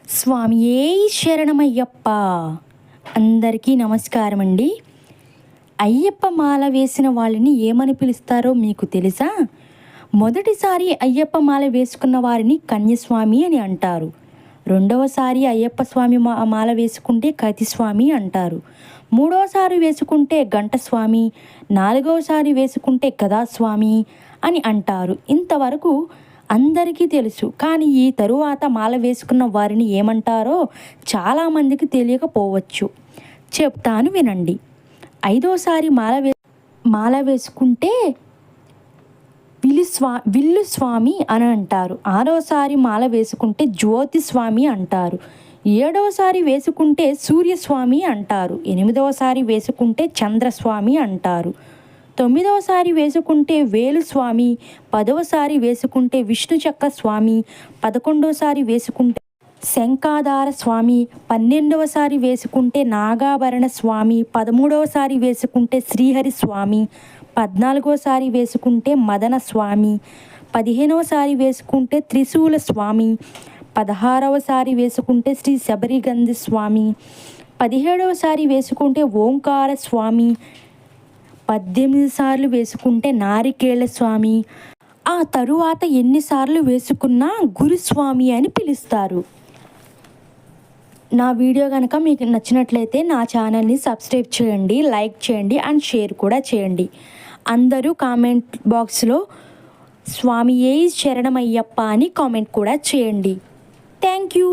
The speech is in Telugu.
స్వామియే శరణమయ్యప్ప. అందరికీ నమస్కారం అండి. అయ్యప్ప మాల వేసిన వాళ్ళని ఏమని పిలుస్తారో మీకు తెలుసా? మొదటిసారి అయ్యప్ప మాల వేసుకున్న వారిని కన్యస్వామి అని అంటారు. రెండవసారి అయ్యప్ప స్వామి మాల వేసుకుంటే కతిస్వామి అంటారు. మూడవసారి వేసుకుంటే గంటస్వామి, నాలుగవసారి వేసుకుంటే గదాస్వామి అని అంటారు. ఇంతవరకు అందరికీ తెలుసు. కానీ ఈ తరువాత మాల వేసుకున్న వారిని ఏమంటారో చాలామందికి తెలియకపోవచ్చు. చెప్తాను వినండి. ఐదోసారి మాల వేసుకుంటే విల్లు స్వామి అని అంటారు. ఆరోసారి మాల వేసుకుంటే జ్యోతిస్వామి అంటారు. ఏడవసారి వేసుకుంటే సూర్యస్వామి అంటారు. ఎనిమిదవసారి వేసుకుంటే చంద్రస్వామి అంటారు. తొమ్మిదవసారి వేసుకుంటే వేలుస్వామి, పదవసారి వేసుకుంటే విష్ణుచక్ర స్వామి, 11వసారి వేసుకుంటే శంఖాధార స్వామి, 12వసారి వేసుకుంటే నాగాభరణ స్వామి, 13వసారి వేసుకుంటే శ్రీహరి స్వామి, 14వసారి వేసుకుంటే మదన స్వామి, 15వసారి వేసుకుంటే త్రిశూల స్వామి, 16వసారి వేసుకుంటే శ్రీ శబరిగంధ స్వామి, 17వసారి వేసుకుంటే ఓంకార స్వామి, 18 సార్లు వేసుకుంటే నారికేళ స్వామి, ఆ తరువాత ఎన్నిసార్లు వేసుకున్నా గురుస్వామి అని పిలుస్తారు. నా వీడియో కనుక మీకు నచ్చినట్లయితే నా ఛానల్ని సబ్స్క్రైబ్ చేయండి, లైక్ చేయండి అండ్ షేర్ కూడా చేయండి. అందరూ కామెంట్ బాక్స్లో స్వామియే శరణమయ్యప్ప అని కామెంట్ కూడా చేయండి. Thank you.